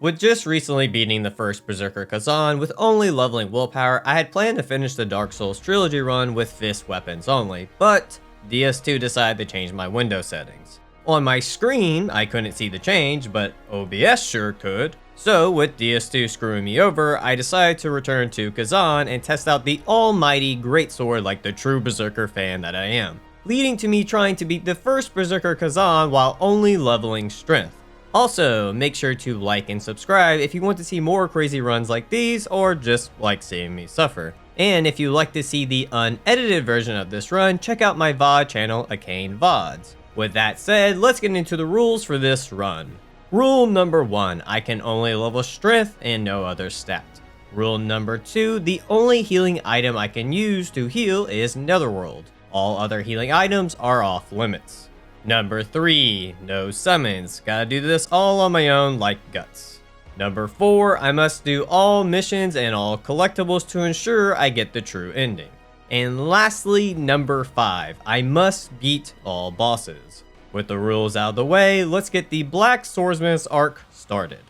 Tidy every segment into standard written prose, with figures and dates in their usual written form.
With just recently beating the first Berserker Khazan with only leveling willpower, I had planned to finish the Dark Souls trilogy run with fist weapons only, but DS2 decided to change my window settings. On my screen, I couldn't see the change, but OBS sure could. So with DS2 screwing me over, I decided to return to Khazan and test out the almighty Greatsword like the true Berserker fan that I am, leading to me trying to beat the first Berserker Khazan while only leveling strength. Also, make sure to like and subscribe if you want to see more crazy runs like these or just like seeing me suffer. And if you'd like to see the unedited version of this run, check out my VOD channel, Arcane VODs. With that said, let's get into the rules for this run. Rule number 1, I can only level strength and no other stat. Rule number 2, the only healing item I can use to heal is Netherworld. All other healing items are off limits. Number 3, no summons. Gotta do this all on my own like guts. Number 4, I must do all missions and all collectibles to ensure I get the true ending. And lastly, number 5, I must beat all bosses. With the rules out of the way, let's get the Black Swordsman's arc started.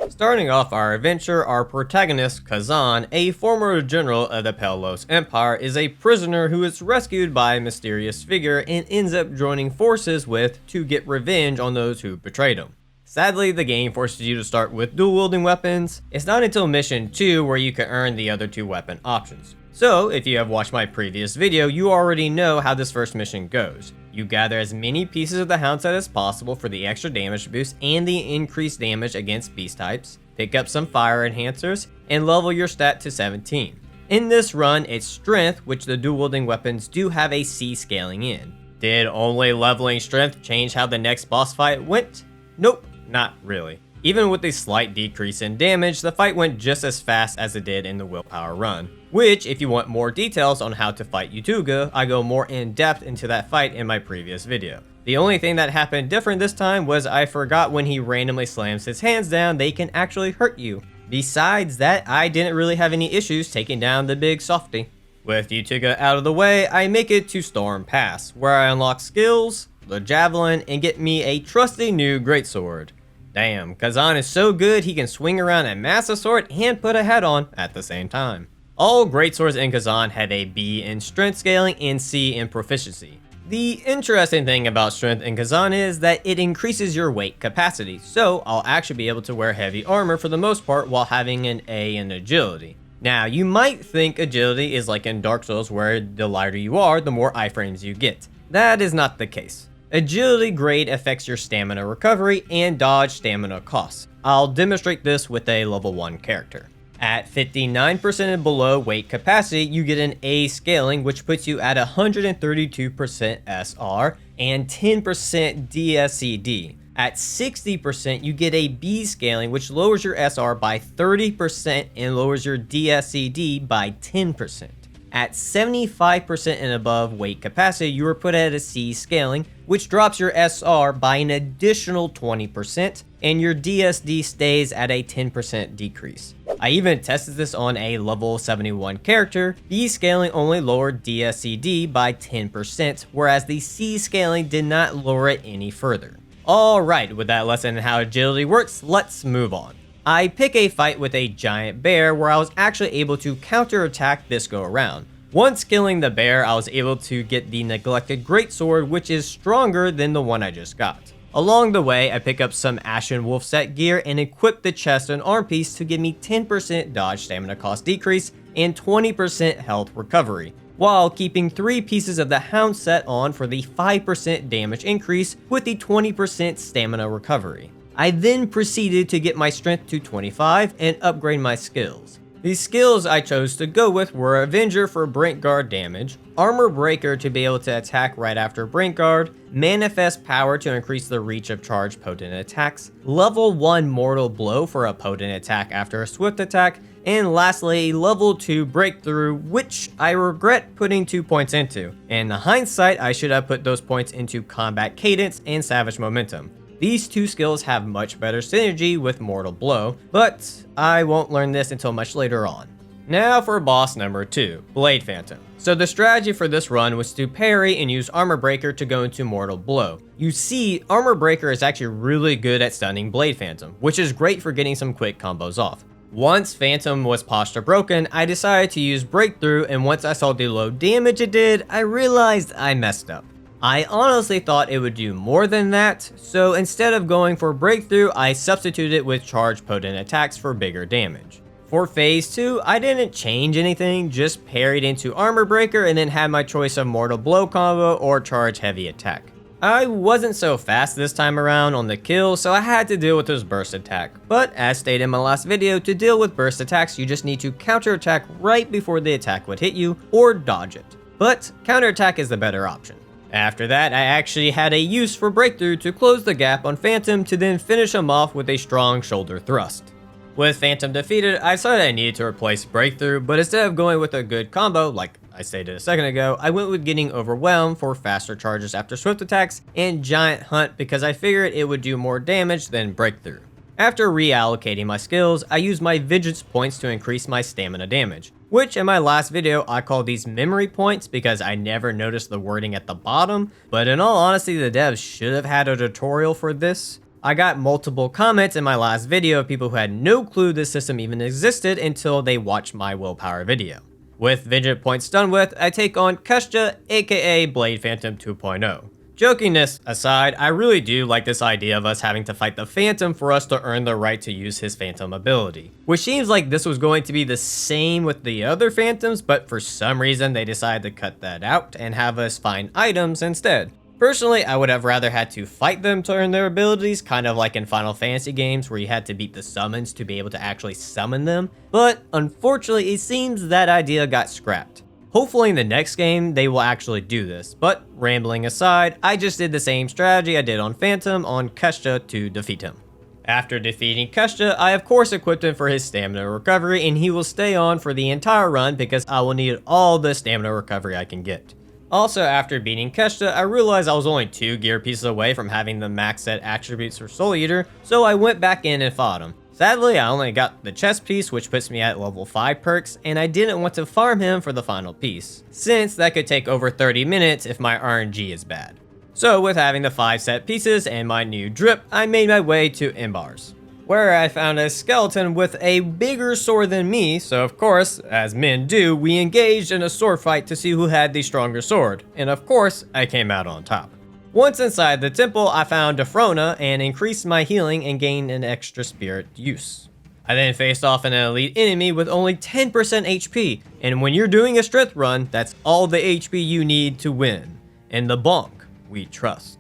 Starting off our adventure, our protagonist, Khazan, a former general of the Pelos Empire, is a prisoner who is rescued by a mysterious figure and ends up joining forces with to get revenge on those who betrayed him. Sadly, the game forces you to start with dual-wielding weapons. It's not until mission 2 where you can earn the other 2 weapon options. So, if you have watched my previous video, you already know how this first mission goes. You gather as many pieces of the Hound set as possible for the extra damage boost and the increased damage against beast types, pick up some fire enhancers, and level your stat to 17. In this run, it's strength, which the dual-wielding weapons do have a C scaling in. Did only leveling strength change how the next boss fight went? Nope, not really. Even with a slight decrease in damage, the fight went just as fast as it did in the willpower run. Which, if you want more details on how to fight Yutuga, I go more in depth into that fight in my previous video. The only thing that happened different this time was I forgot when he randomly slams his hands down, they can actually hurt you. Besides that, I didn't really have any issues taking down the big softy. With Yutuga out of the way, I make it to Storm Pass, where I unlock skills, the Javelin, and get me a trusty new Greatsword. Damn, Khazan is so good he can swing around a massive sword and put a hat on at the same time. All Greatswords in Khazan have a B in strength scaling and C in proficiency. The interesting thing about strength in Khazan is that it increases your weight capacity, so I'll actually be able to wear heavy armor for the most part while having an A in agility. Now, you might think agility is like in Dark Souls where the lighter you are, the more iframes you get. That is not the case. Agility grade affects your stamina recovery and dodge stamina costs. I'll demonstrate this with a level 1 character. At 59% and below weight capacity, you get an A scaling, which puts you at 132% SR and 10% DSCD. At 60%, you get a B scaling, which lowers your SR by 30% and lowers your DSCD by 10%. At 75% and above weight capacity, you are put at a C scaling, which drops your SR by an additional 20%, and your DSD stays at a 10% decrease. I even tested this on a level 71 character. B scaling only lowered DSCD by 10%, whereas the C scaling did not lower it any further. Alright, with that lesson in how agility works, let's move on. I pick a fight with a giant bear where I was actually able to counterattack this go around. Once killing the bear, I was able to get the neglected Greatsword, which is stronger than the one I just got. Along the way, I pick up some Ashen Wolf set gear and equip the chest and arm piece to give me 10% dodge stamina cost decrease and 20% health recovery, while keeping 3 pieces of the Hound set on for the 5% damage increase with the 20% stamina recovery. I then proceeded to get my strength to 25 and upgrade my skills. The skills I chose to go with were Avenger for Brink Guard damage, Armor Breaker to be able to attack right after Brink Guard, Manifest Power to increase the reach of charged potent attacks, Level 1 Mortal Blow for a potent attack after a swift attack, and lastly, Level 2 Breakthrough, which I regret putting 2 points into. In hindsight, I should have put those points into Combat Cadence and Savage Momentum. These 2 skills have much better synergy with Mortal Blow, but I won't learn this until much later on. Now for boss number 2, Blade Phantom. So the strategy for this run was to parry and use Armor Breaker to go into Mortal Blow. You see, Armor Breaker is actually really good at stunning Blade Phantom, which is great for getting some quick combos off. Once Phantom was posture broken, I decided to use Breakthrough, and once I saw the low damage it did, I realized I messed up. I honestly thought it would do more than that, so instead of going for Breakthrough, I substituted it with Charge Potent attacks for bigger damage. For phase 2, I didn't change anything, just parried into Armor Breaker and then had my choice of Mortal Blow combo or Charge Heavy Attack. I wasn't so fast this time around on the kill, so I had to deal with his burst attack. But as stated in my last video, to deal with burst attacks, you just need to counterattack right before the attack would hit you, or dodge it. But counterattack is the better option. After that, I actually had a use for Breakthrough to close the gap on Phantom to then finish him off with a strong shoulder thrust. With Phantom defeated, I decided I needed to replace Breakthrough, but instead of going with a good combo, like I stated a second ago, I went with getting Overwhelmed for faster charges after swift attacks and Giant Hunt because I figured it would do more damage than Breakthrough. After reallocating my skills, I used my Vengeance points to increase my stamina damage, which in my last video I called these memory points because I never noticed the wording at the bottom, but in all honesty the devs should have had a tutorial for this. I got multiple comments in my last video of people who had no clue this system even existed until they watched my willpower video. With Vengeance points done with, I take on Kusha, aka Blade Phantom 2.0. Jokingness aside, I really do like this idea of us having to fight the Phantom for us to earn the right to use his Phantom ability. Which seems like this was going to be the same with the other Phantoms, but for some reason they decided to cut that out and have us find items instead. Personally, I would have rather had to fight them to earn their abilities, kind of like in Final Fantasy games where you had to beat the summons to be able to actually summon them, but unfortunately it seems that idea got scrapped. Hopefully in the next game they will actually do this, but rambling aside, I just did the same strategy I did on Phantom on Kusha to defeat him. After defeating Kusha, I of course equipped him for his stamina recovery and he will stay on for the entire run because I will need all the stamina recovery I can get. Also, after beating Kusha, I realized I was only 2 gear pieces away from having the max set attributes for Soul Eater, so I went back in and fought him. Sadly, I only got the chest piece, which puts me at level 5 perks, and I didn't want to farm him for the final piece, since that could take over 30 minutes if my RNG is bad. So with having the 5 set pieces and my new drip, I made my way to Embars, where I found a skeleton with a bigger sword than me, so of course, as men do, we engaged in a sword fight to see who had the stronger sword, and of course, I came out on top. Once inside the temple, I found Defrona and increased my healing and gained an extra spirit use. I then faced off an elite enemy with only 10% HP, and when you're doing a strength run, that's all the HP you need to win. In the bonk, we trust.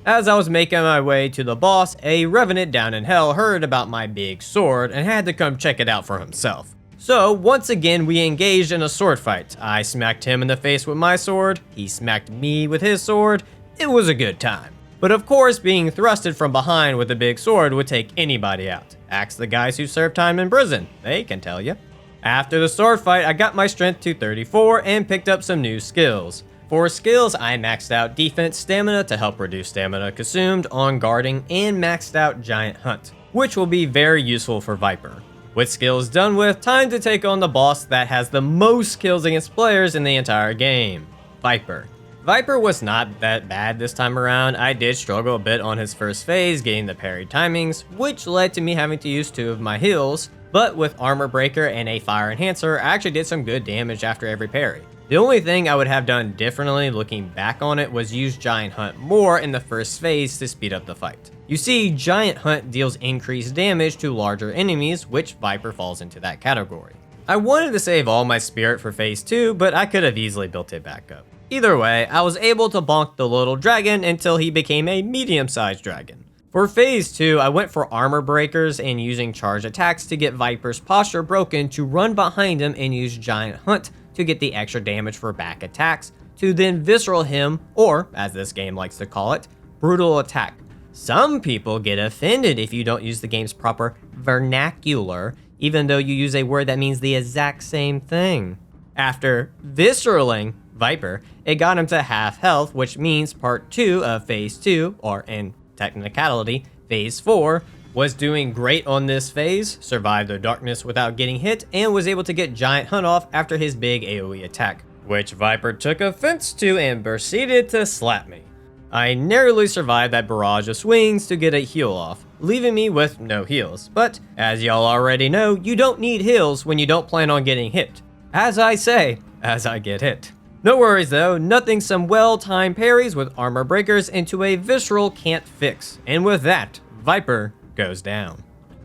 As I was making my way to the boss, a revenant down in hell heard about my big sword and had to come check it out for himself. So once again we engaged in a sword fight. I smacked him in the face with my sword, he smacked me with his sword. It was a good time. But of course being thrusted from behind with a big sword would take anybody out. Ask the guys who served time in prison, they can tell you. After the sword fight I got my strength to 34 and picked up some new skills. For skills, I maxed out defense stamina to help reduce stamina consumed on guarding and maxed out Giant Hunt, which will be very useful for Viper. With skills done with, time to take on the boss that has the most kills against players in the entire game, Viper. Viper was not that bad this time around. I did struggle a bit on his first phase getting the parry timings, which led to me having to use 2 of my heals, but with Armor Breaker and a Fire Enhancer, I actually did some good damage after every parry. The only thing I would have done differently looking back on it was use Giant Hunt more in the first phase to speed up the fight. You see, Giant Hunt deals increased damage to larger enemies, which Viper falls into that category. I wanted to save all my spirit for phase 2, but I could have easily built it back up. Either way, I was able to bonk the little dragon until he became a medium-sized dragon. For phase 2, I went for armor breakers and using charge attacks to get Viper's posture broken to run behind him and use Giant Hunt to get the extra damage for back attacks, to then visceral him, or, as this game likes to call it, brutal attack. Some people get offended if you don't use the game's proper vernacular, even though you use a word that means the exact same thing. After visceraling Viper, it got him to half health, which means part 2 of phase 2, or in technicality, phase 4, Was doing great on this phase, survived the darkness without getting hit, and was able to get Giant Hunt off after his big AoE attack, which Viper took offense to and proceeded to slap me. I narrowly survived that barrage of swings to get a heal off, leaving me with no heals, but as y'all already know, you don't need heals when you don't plan on getting hit. As I say, as I get hit. No worries though, nothing some well-timed parries with armor breakers into a visceral can't fix, and with that, Viper goes down.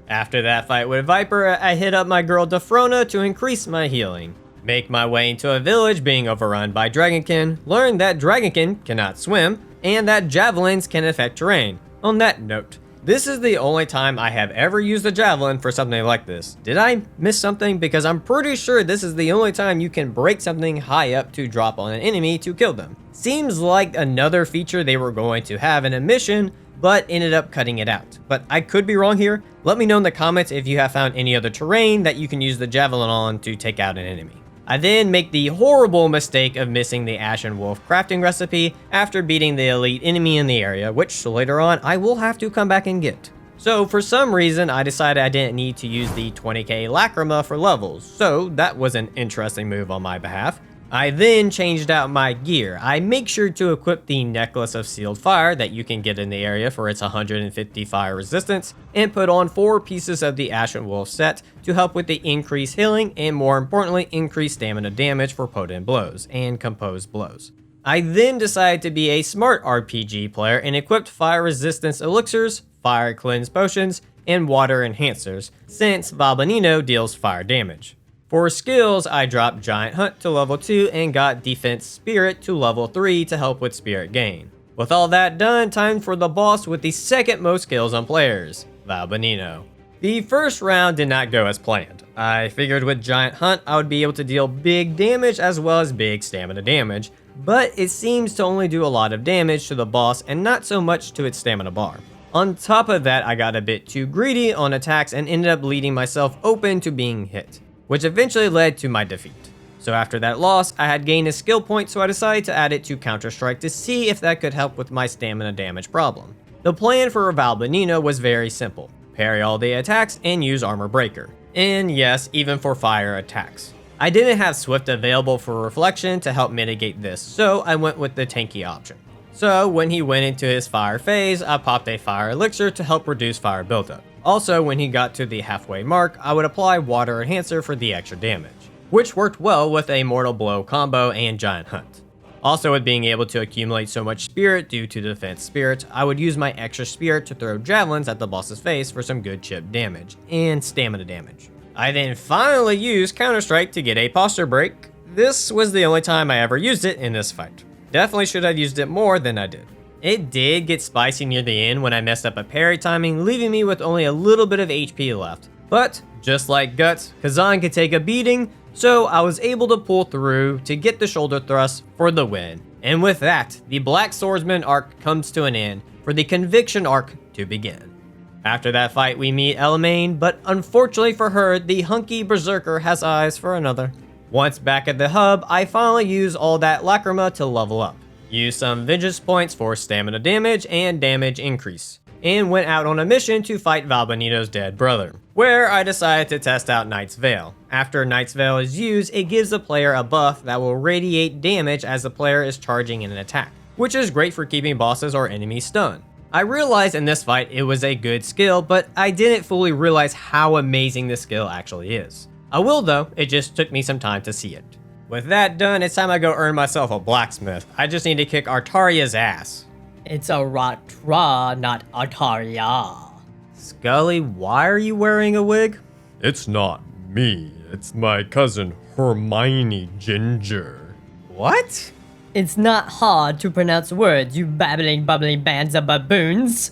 After that fight with Viper, I hit up my girl Defrona to increase my healing. Make my way into a village being overrun by Dragonkin, learn that Dragonkin cannot swim, and that javelins can affect terrain. On that note, this is the only time I have ever used a javelin for something like this. Did I miss something? Because I'm pretty sure this is the only time you can break something high up to drop on an enemy to kill them. Seems like another feature they were going to have in a mission, but ended up cutting it out. But I could be wrong here. Let me know in the comments if you have found any other terrain that you can use the javelin on to take out an enemy. I then make the horrible mistake of missing the Ashen Wolf crafting recipe after beating the elite enemy in the area, which later on I will have to come back and get. So for some reason I decided I didn't need to use the 20k Lacrima for levels, so that was an interesting move on my behalf. I then changed out my gear. I make sure to equip the Necklace of Sealed Fire that you can get in the area for its 150 fire resistance, and put on 4 pieces of the Ashen Wolf set to help with the increased healing and more importantly increased stamina damage for potent blows and composed blows. I then decided to be a smart RPG player and equipped fire resistance elixirs, fire cleanse potions, and water enhancers, since Valbenino deals fire damage. For skills, I dropped Giant Hunt to level 2 and got Defense Spirit to level 3 to help with spirit gain. With all that done, time for the boss with the second most kills on players, Valbenino. The first round did not go as planned. I figured with Giant Hunt I would be able to deal big damage as well as big stamina damage, but it seems to only do a lot of damage to the boss and not so much to its stamina bar. On top of that, I got a bit too greedy on attacks and ended up leaving myself open to being hit, which eventually led to my defeat. So after that loss, I had gained a skill point, so I decided to add it to Counter-Strike to see if that could help with my stamina damage problem. The plan for Valbenino was very simple. Parry all the attacks and use Armor Breaker. And yes, even for fire attacks. I didn't have Swift available for Reflection to help mitigate this, so I went with the tanky option. So when he went into his fire phase, I popped a fire elixir to help reduce fire buildup. Also, when he got to the halfway mark, I would apply Water Enhancer for the extra damage, which worked well with a Mortal Blow combo and Giant Hunt. Also, with being able to accumulate so much spirit due to Defense Spirit, I would use my extra spirit to throw javelins at the boss's face for some good chip damage and stamina damage. I then finally used Counter-Strike to get a posture break. This was the only time I ever used it in this fight. Definitely should have used it more than I did. It did get spicy near the end when I messed up a parry timing, leaving me with only a little bit of HP left. But, just like Guts, Khazan could take a beating, so I was able to pull through to get the shoulder thrust for the win. And with that, the Black Swordsman arc comes to an end for the Conviction arc to begin. After that fight we meet Elamine, but unfortunately for her, the hunky Berserker has eyes for another. Once back at the hub, I finally use all that Lacrima to level up. Used some Vengeance points for stamina damage and damage increase, and went out on a mission to fight Valbenino's dead brother, where I decided to test out Knight's Veil. After Knight's Veil is used, it gives the player a buff that will radiate damage as the player is charging in an attack, which is great for keeping bosses or enemies stunned. I realized in this fight it was a good skill, but I didn't fully realize how amazing this skill actually is. I will though, it just took me some time to see it. With that done, it's time I go earn myself a blacksmith. I just need to kick Artaria's ass. It's a Ratra, not Artaria. Scully, why are you wearing a wig? It's not me. It's my cousin Hermione Ginger. What? It's not hard to pronounce words, you babbling, bubbling bands of baboons.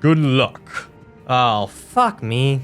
Good luck. Oh, fuck me.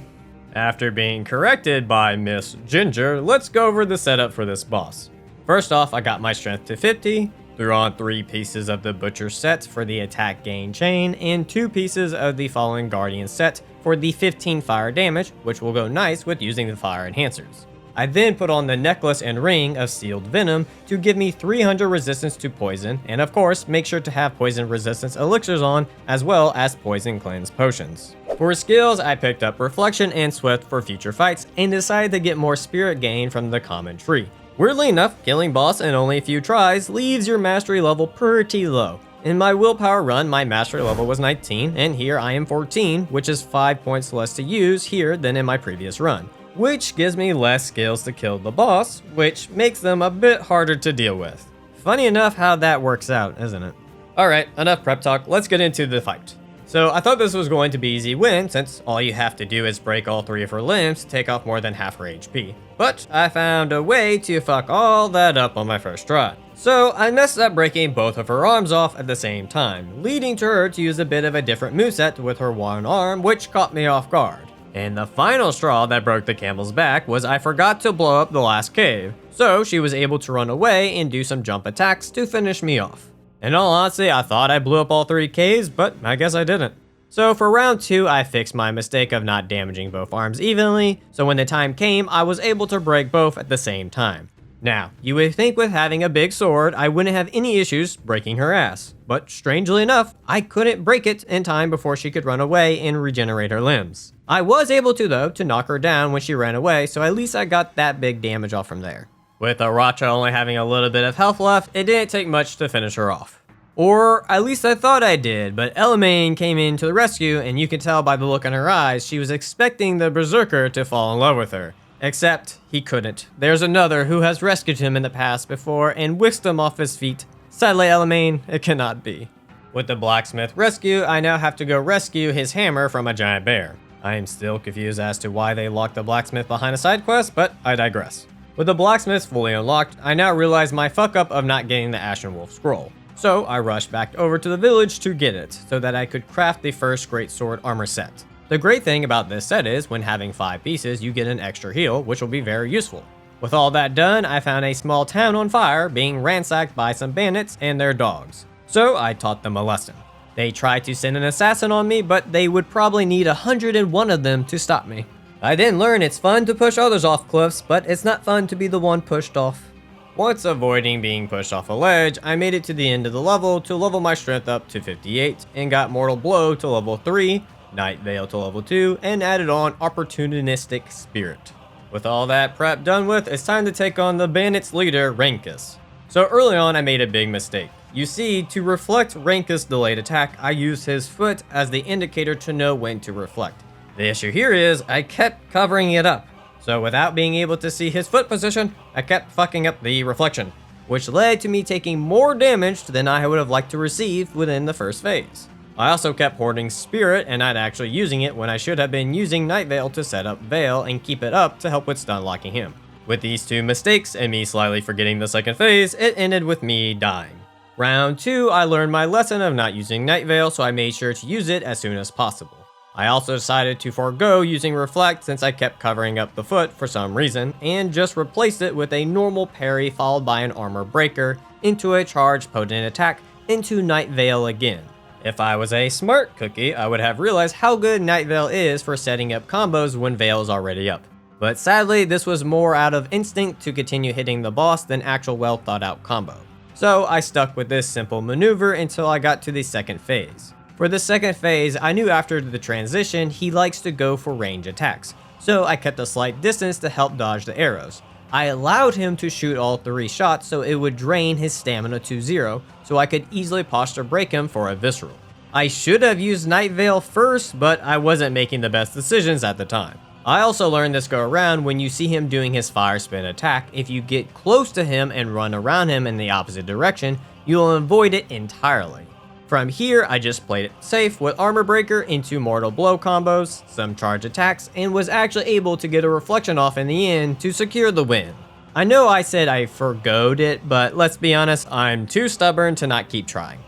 After being corrected by Miss Ginger, let's go over the setup for this boss. First off, I got my strength to 50, threw on 3 pieces of the Butcher set for the attack gain chain, and 2 pieces of the Fallen Guardian set for the 15 fire damage, which will go nice with using the fire enhancers. I then put on the necklace and ring of sealed venom to give me 300 resistance to poison, and of course, make sure to have poison resistance elixirs on, as well as poison cleanse potions. For skills, I picked up reflection and swift for future fights, and decided to get more spirit gain from the common tree. Weirdly enough, killing boss in only a few tries leaves your mastery level pretty low. In my willpower run, my mastery level was 19, and here I am 14, which is 5 points less to use here than in my previous run, which gives me less skills to kill the boss, which makes them a bit harder to deal with. Funny enough how that works out, isn't it? Alright, enough prep talk, let's get into the fight. So I thought this was going to be easy win, since all you have to do is break all 3 of her limbs to take off more than half her HP. But I found a way to fuck all that up on my first try. So I messed up breaking both of her arms off at the same time, leading to her to use a bit of a different moveset with her one arm, which caught me off guard. And the final straw that broke the camel's back was I forgot to blow up the last cave, so she was able to run away and do some jump attacks to finish me off. In all honesty, I thought I blew up all 3 caves, but I guess I didn't. So for round 2, I fixed my mistake of not damaging both arms evenly, so when the time came, I was able to break both at the same time. Now, you would think with having a big sword, I wouldn't have any issues breaking her ass, but strangely enough, I couldn't break it in time before she could run away and regenerate her limbs. I was able to though, to knock her down when she ran away, so at least I got that big damage off from there. With the Ratra only having a little bit of health left, it didn't take much to finish her off. Or at least I thought I did, but Elamine came in to the rescue, and you can tell by the look in her eyes she was expecting the Berserker to fall in love with her. Except, he couldn't. There's another who has rescued him in the past before and whisked him off his feet. Sadly, Elamine, it cannot be. With the blacksmith rescue, I now have to go rescue his hammer from a giant bear. I am still confused as to why they locked the blacksmith behind a side quest, but I digress. With the blacksmith fully unlocked, I now realize my fuck up of not getting the Ashen Wolf scroll. So I rushed back over to the village to get it, so that I could craft the first Greatsword armor set. The great thing about this set is, when having 5 pieces, you get an extra heal, which will be very useful. With all that done, I found a small town on fire, being ransacked by some bandits and their dogs. So I taught them a lesson. They tried to send an assassin on me, but they would probably need 101 of them to stop me. I then learned it's fun to push others off cliffs, but it's not fun to be the one pushed off. Once avoiding being pushed off a ledge, I made it to the end of the level to level my strength up to 58, and got Mortal Blow to level 3, Night Veil to level 2, and added on Opportunistic Spirit. With all that prep done with, it's time to take on the bandits' leader, Rankus. So early on, I made a big mistake. You see, to reflect Rankus' delayed attack, I used his foot as the indicator to know when to reflect. The issue here is, I kept covering it up. So without being able to see his foot position, I kept fucking up the reflection, which led to me taking more damage than I would have liked to receive within the first phase. I also kept hoarding Spirit and not actually using it when I should have been using Night Veil to set up Veil and keep it up to help with stun locking him. With these 2 mistakes and me slightly forgetting the second phase, it ended with me dying. Round 2, I learned my lesson of not using Night Veil, so I made sure to use it as soon as possible. I also decided to forego using Reflect since I kept covering up the foot for some reason, and just replaced it with a normal parry followed by an armor breaker, into a charged potent attack, into Night Veil again. If I was a smart cookie, I would have realized how good Night Veil is for setting up combos when Veil is already up. But sadly, this was more out of instinct to continue hitting the boss than actual well thought out combo. So I stuck with this simple maneuver until I got to the second phase. For the second phase, I knew after the transition, he likes to go for range attacks, so I kept a slight distance to help dodge the arrows. I allowed him to shoot all 3 shots so it would drain his stamina to 0, so I could easily posture break him for a visceral. I should have used Night Veil first, but I wasn't making the best decisions at the time. I also learned this go around when you see him doing his fire spin attack, if you get close to him and run around him in the opposite direction, you'll avoid it entirely. From here, I just played it safe with Armor Breaker into Mortal Blow combos, some charge attacks, and was actually able to get a reflection off in the end to secure the win. I know I said I forgoed it, but let's be honest, I'm too stubborn to not keep trying.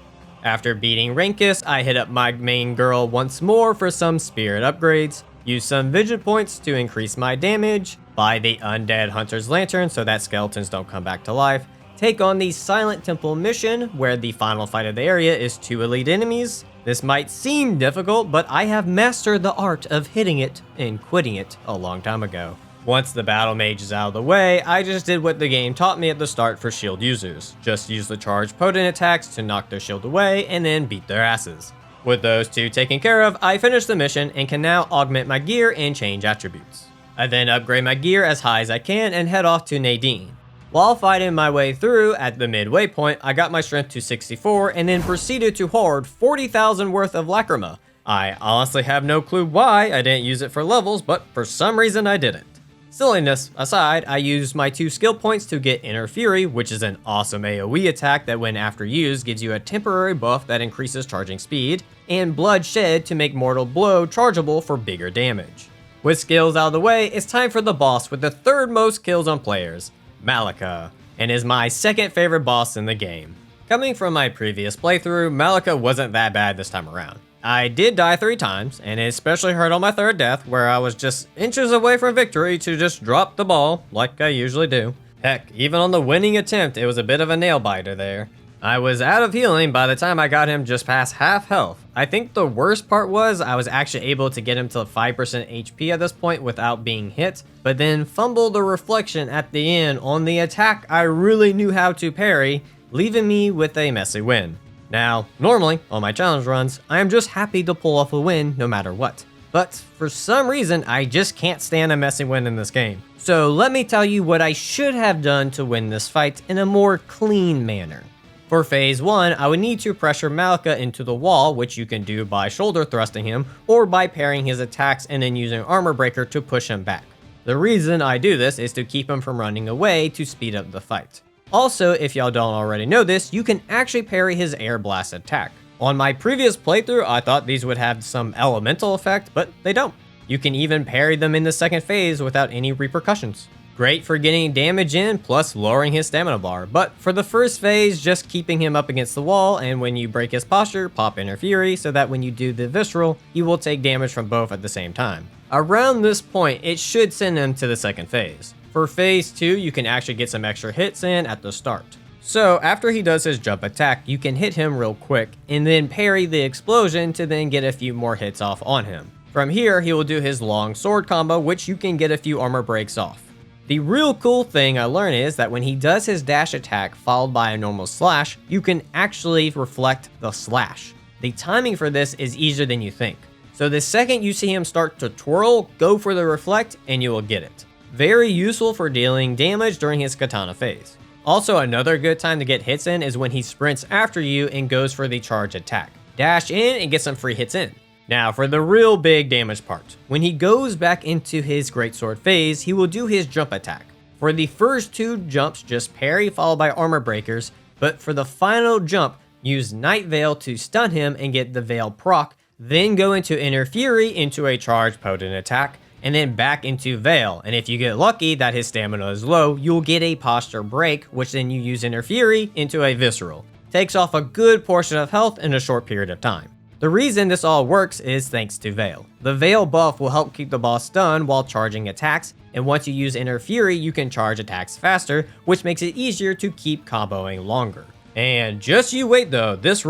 After beating Rankus, I hit up my main girl once more for some spirit upgrades, used some Vision Points to increase my damage, buy the Undead Hunter's Lantern so that skeletons don't come back to life, take on the Silent Temple mission, where the final fight of the area is 2 elite enemies. This might seem difficult, but I have mastered the art of hitting it and quitting it a long time ago. Once the battle mage is out of the way, I just did what the game taught me at the start for shield users. Just use the charged potent attacks to knock their shield away and then beat their asses. With those two taken care of, I finished the mission and can now augment my gear and change attributes. I then upgrade my gear as high as I can and head off to Nadine. While fighting my way through, at the midway point, I got my strength to 64 and then proceeded to hoard 40,000 worth of Lacrima. I honestly have no clue why I didn't use it for levels, but for some reason I didn't. Silliness aside, I used my 2 skill points to get Inner Fury, which is an awesome AoE attack that when after used gives you a temporary buff that increases charging speed, and Bloodshed to make Mortal Blow chargeable for bigger damage. With skills out of the way, it's time for the boss with the 3rd most kills on players, Malika, and is my 2nd favorite boss in the game. Coming from my previous playthrough, Malika wasn't that bad this time around. I did die 3 times, and it especially hurt on my 3rd death, where I was just inches away from victory to just drop the ball, like I usually do. Heck, even on the winning attempt, it was a bit of a nail biter there. I was out of healing by the time I got him just past half health. I think the worst part was I was actually able to get him to 5% HP at this point without being hit, but then fumbled the reflection at the end on the attack I really knew how to parry, leaving me with a messy win. Now, normally, on my challenge runs, I am just happy to pull off a win no matter what. But for some reason, I just can't stand a messy win in this game. So let me tell you what I should have done to win this fight in a more clean manner. For phase 1, I would need to pressure Malika into the wall, which you can do by shoulder thrusting him, or by parrying his attacks and then using Armor Breaker to push him back. The reason I do this is to keep him from running away to speed up the fight. Also, if y'all don't already know this, you can actually parry his Air Blast attack. On my previous playthrough, I thought these would have some elemental effect, but they don't. You can even parry them in the 2nd phase without any repercussions. Great for getting damage in, plus lowering his stamina bar, but for the 1st phase, just keeping him up against the wall, and when you break his posture, pop Inner Fury, so that when you do the Visceral, you will take damage from both at the same time. Around this point, it should send him to the 2nd phase. For phase 2, you can actually get some extra hits in at the start. So after he does his jump attack, you can hit him real quick, and then parry the explosion to then get a few more hits off on him. From here, he will do his long sword combo, which you can get a few armor breaks off. The real cool thing I learned is that when he does his dash attack followed by a normal slash, you can actually reflect the slash. The timing for this is easier than you think. So the second you see him start to twirl, go for the reflect and you will get it. Very useful for dealing damage during his katana phase. Also, another good time to get hits in is when he sprints after you and goes for the charge attack. Dash in and get some free hits in. Now for the real big damage part. When he goes back into his Greatsword phase, he will do his jump attack. For the first 2 jumps, just parry followed by armor breakers, but for the final jump, use Night Veil to stun him and get the Veil proc, then go into Inner Fury into a charged potent attack, and then back into Veil, and if you get lucky that his stamina is low, you'll get a posture break, which then you use Inner Fury into a Visceral. Takes off a good portion of health in a short period of time. The reason this all works is thanks to Veil. The Veil buff will help keep the boss stunned while charging attacks, and once you use Inner Fury, you can charge attacks faster, which makes it easier to keep comboing longer. And just you wait though, this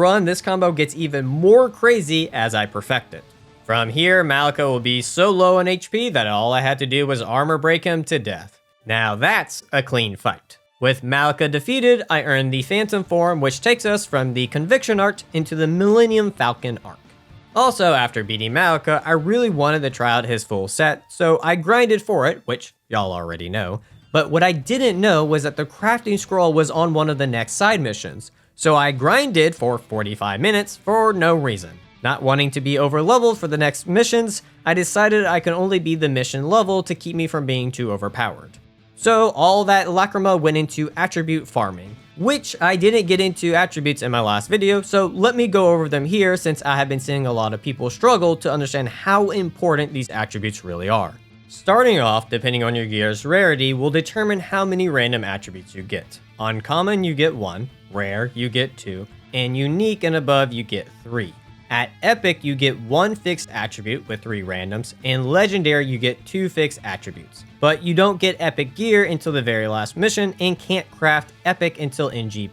combo gets even more crazy as I perfect it. From here, Malika will be so low on HP that all I had to do was armor break him to death. Now that's a clean fight. With Malika defeated, I earned the Phantom form, which takes us from the Conviction arc into the Millennium Falcon arc. Also, after beating Malika, I really wanted to try out his full set, so I grinded for it, which y'all already know. But what I didn't know was that the crafting scroll was on one of the next side missions, so I grinded for 45 minutes for no reason. Not wanting to be over-leveled for the next missions, I decided I could only be the mission level to keep me from being too overpowered. So all that Lacrima went into attribute farming, which I didn't get into attributes in my last video, so let me go over them here since I have been seeing a lot of people struggle to understand how important these attributes really are. Starting off, depending on your gear's rarity, will determine how many random attributes you get. Uncommon, you get 1, rare, you get 2, and unique and above, you get 3. At Epic, you get 1 fixed attribute with 3 randoms, and Legendary, you get 2 fixed attributes. But you don't get Epic gear until the very last mission, and can't craft Epic until NG+.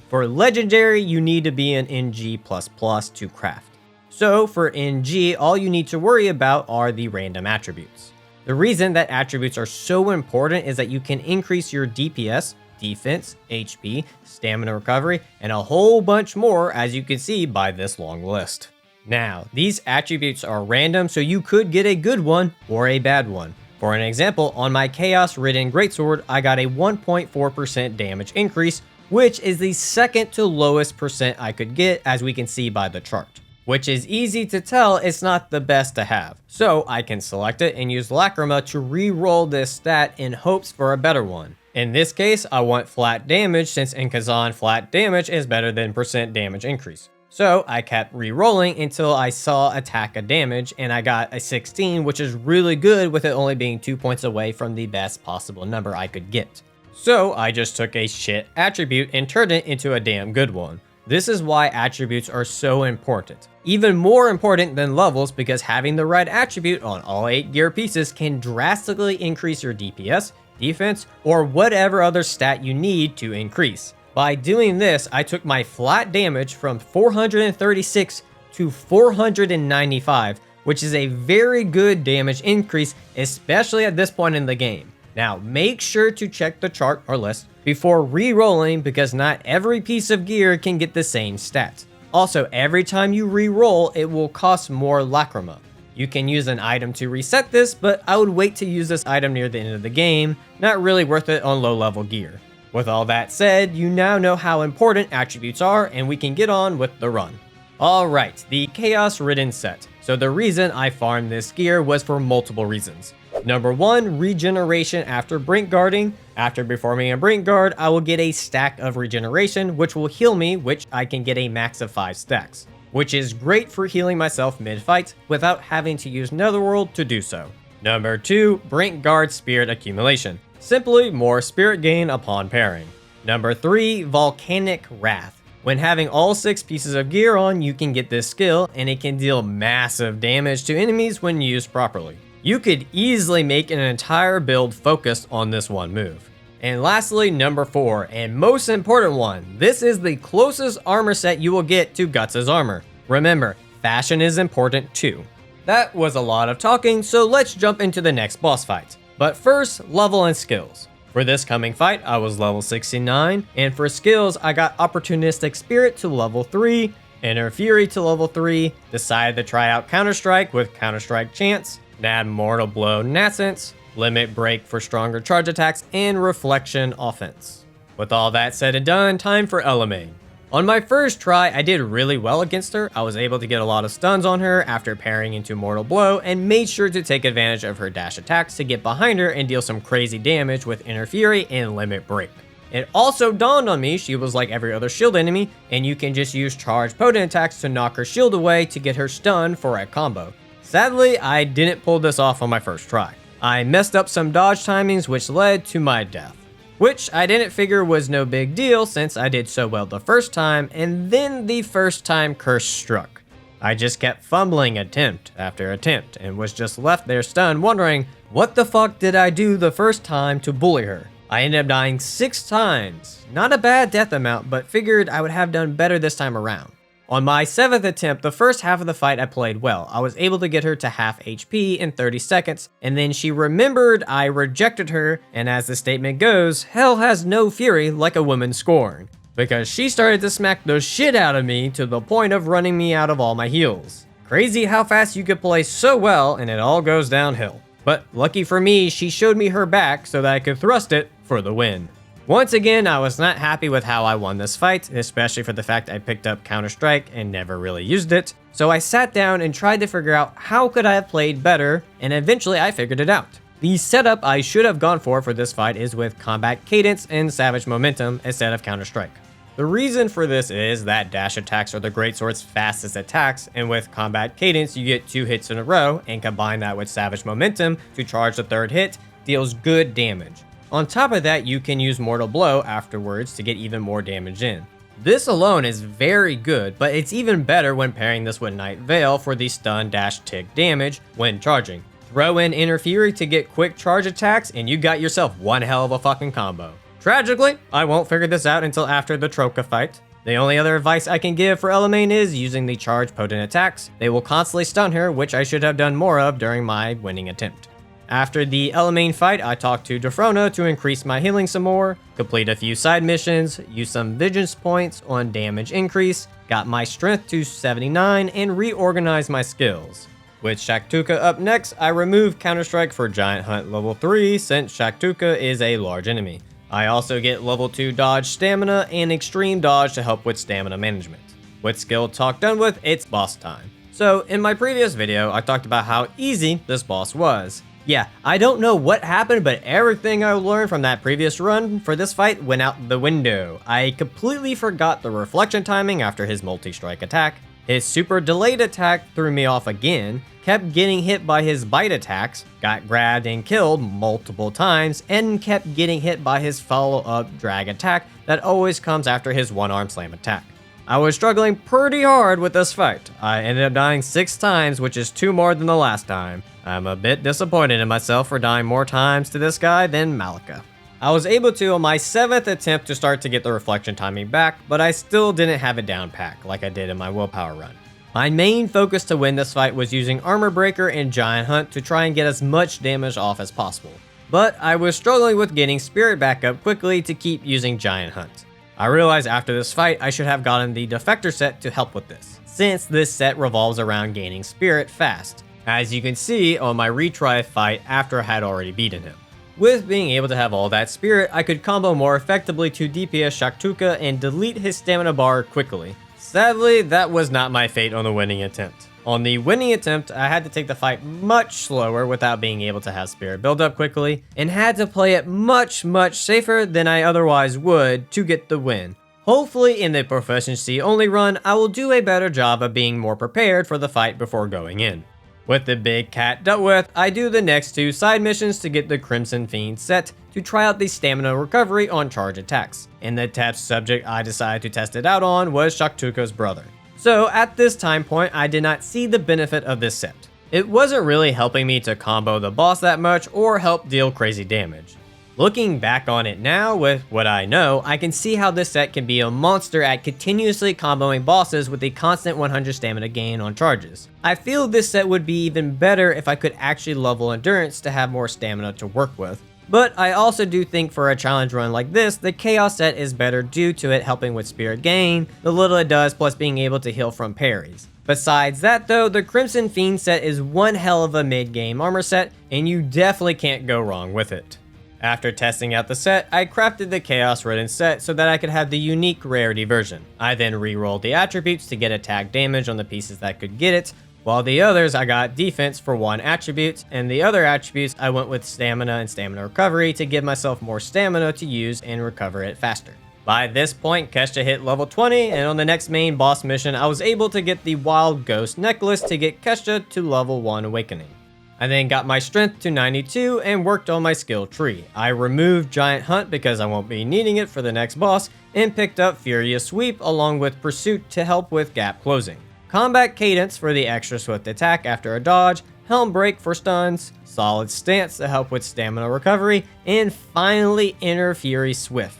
For Legendary, you need to be an NG++ to craft. So for NG, all you need to worry about are the random attributes. The reason that attributes are so important is that you can increase your DPS, defense, HP, stamina recovery, and a whole bunch more, as you can see by this long list. Now, these attributes are random, so you could get a good one or a bad one. For an example, on my Chaos-ridden Greatsword, I got a 1.4% damage increase, which is the second to lowest percent I could get, as we can see by the chart. Which is easy to tell it's not the best to have. So I can select it and use Lacrima to re-roll this stat in hopes for a better one. In this case, I want flat damage, since in Khazan, flat damage is better than percent damage increase. So I kept re-rolling until I saw attack a damage, and I got a 16, which is really good with it only being 2 points away from the best possible number I could get. So I just took a shit attribute and turned it into a damn good one. This is why attributes are so important. Even more important than levels, because having the right attribute on all 8 gear pieces can drastically increase your DPS, defense, or whatever other stat you need to increase. By doing this, I took my flat damage from 436 to 495, which is a very good damage increase, especially at this point in the game. Now, make sure to check the chart or list before re-rolling, because not every piece of gear can get the same stats. Also, every time you re-roll, it will cost more Lacrima. You can use an item to reset this, but I would wait to use this item near the end of the game, not really worth it on low level gear. With all that said, you now know how important attributes are, and we can get on with the run. Alright, the Chaos Ridden set. So the reason I farmed this gear was for multiple reasons. Number 1, regeneration after brink guarding. After performing a brink guard, I will get a stack of regeneration, which will heal me, which I can get a max of 5 stacks. Which is great for healing myself mid-fight without having to use Netherworld to do so. Number 2, brink guard spirit accumulation. Simply more spirit gain upon pairing. Number 3, volcanic wrath. When having all 6 pieces of gear on, you can get this skill, and it can deal massive damage to enemies when used properly. You could easily make an entire build focused on this one move. And lastly, number 4, and most important one, this is the closest armor set you will get to Guts' armor. Remember, fashion is important too. That was a lot of talking, so let's jump into the next boss fight. But first, level and skills. For this coming fight, I was level 69, and for skills, I got Opportunistic Spirit to level 3, Inner Fury to level 3, decided to try out Counter-Strike with Counter-Strike Chance, add Mortal Blow Nascence, Limit Break for stronger charge attacks, and Reflection Offense. With all that said and done, time for Elamine. On my first try, I did really well against her. I was able to get a lot of stuns on her after pairing into Mortal Blow, and made sure to take advantage of her dash attacks to get behind her and deal some crazy damage with Inner Fury and Limit Break. It also dawned on me she was like every other shield enemy, and you can just use charged potent attacks to knock her shield away to get her stunned for a combo. Sadly, I didn't pull this off on my first try. I messed up some dodge timings, which led to my death. Which I didn't figure was no big deal since I did so well the first time, and then the first time curse struck. I just kept fumbling attempt after attempt and was just left there stunned wondering, what the fuck did I do the first time to bully her? I ended up dying 6 times. Not a bad death amount, but figured I would have done better this time around. On my 7th attempt, the first half of the fight I played well. I was able to get her to half HP in 30 seconds, and then she remembered I rejected her, and as the statement goes, hell has no fury like a woman scorned. Because she started to smack the shit out of me to the point of running me out of all my heals. Crazy how fast you could play so well and it all goes downhill. But lucky for me, she showed me her back so that I could thrust it for the win. Once again, I was not happy with how I won this fight, especially for the fact I picked up Counter-Strike and never really used it. So I sat down and tried to figure out how could I have played better, and eventually I figured it out. The setup I should have gone for this fight is with Combat Cadence and Savage Momentum instead of Counter-Strike. The reason for this is that dash attacks are the Greatsword's fastest attacks, and with Combat Cadence you get 2 hits in a row, and combine that with Savage Momentum to charge the 3rd hit, deals good damage. On top of that, you can use Mortal Blow afterwards to get even more damage in. This alone is very good, but it's even better when pairing this with Night Veil for the stun dash tick damage when charging. Throw in Inner Fury to get quick charge attacks, and you got yourself one hell of a fucking combo. Tragically, I won't figure this out until after the Troka fight. The only other advice I can give for Elamine is using the charge potent attacks. They will constantly stun her, which I should have done more of during my winning attempt. After the Elamine fight, I talked to Defrona to increase my healing some more, complete a few side missions, use some vigilance points on damage increase, got my strength to 79, and reorganized my skills. With Shaktuka up next, I removed Counter-Strike for Giant Hunt level 3 since Shaktuka is a large enemy. I also get level 2 dodge stamina and extreme dodge to help with stamina management. With skill talk done with, it's boss time. So in my previous video, I talked about how easy this boss was. Yeah, I don't know what happened, but everything I learned from that previous run for this fight went out the window. I completely forgot the reflection timing after his multi-strike attack. His super delayed attack threw me off again, kept getting hit by his bite attacks, got grabbed and killed multiple times, and kept getting hit by his follow-up drag attack that always comes after his one-arm slam attack. I was struggling pretty hard with this fight. I ended up dying 6 times, which is 2 more than the last time. I'm a bit disappointed in myself for dying more times to this guy than Malika. I was able to on my 7th attempt to start to get the reflection timing back, but I still didn't have it down pat like I did in my willpower run. My main focus to win this fight was using Armor Breaker and Giant Hunt to try and get as much damage off as possible. But I was struggling with getting Spirit back up quickly to keep using Giant Hunt. I realized after this fight I should have gotten the Defector set to help with this, since this set revolves around gaining Spirit fast, as you can see on my retry fight after I had already beaten him. With being able to have all that Spirit, I could combo more effectively to DPS Shaktuka and delete his stamina bar quickly. Sadly, that was not my fate on the winning attempt. On the winning attempt, I had to take the fight much slower without being able to have Spirit build up quickly, and had to play it much safer than I otherwise would to get the win. Hopefully in the proficiency only run, I will do a better job of being more prepared for the fight before going in. With the big cat dealt with, I do the next 2 side missions to get the Crimson Fiend set to try out the stamina recovery on charge attacks, and the test subject I decided to test it out on was Shaktuka's brother. So at this time point, I did not see the benefit of this set. It wasn't really helping me to combo the boss that much or help deal crazy damage. Looking back on it now with what I know, I can see how this set can be a monster at continuously comboing bosses with a constant 100 stamina gain on charges. I feel this set would be even better if I could actually level endurance to have more stamina to work with. But I also do think for a challenge run like this, the Chaos set is better due to it helping with Spirit gain, the little it does plus being able to heal from parries. Besides that though, the Crimson Fiend set is one hell of a mid-game armor set, and you definitely can't go wrong with it. After testing out the set, I crafted the Chaos Ridden set so that I could have the unique rarity version. I then re-rolled the attributes to get attack damage on the pieces that could get it, while the others I got defense for 1 attribute, and the other attributes I went with stamina and stamina recovery to give myself more stamina to use and recover it faster. By this point, Kesha hit level 20, and on the next main boss mission I was able to get the Wild Ghost Necklace to get Kesha to level 1 Awakening. I then got my strength to 92 and worked on my skill tree. I removed Giant Hunt because I won't be needing it for the next boss, and picked up Furious Sweep along with Pursuit to help with gap closing. Combat Cadence for the extra swift attack after a dodge, Helm Break for stuns, Solid Stance to help with stamina recovery, and finally Inner Fury Swift.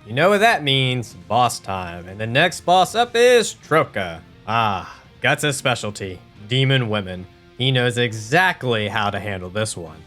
You know what that means, boss time, and the next boss up is Troka. Guts' specialty, demon women. He knows exactly how to handle this one.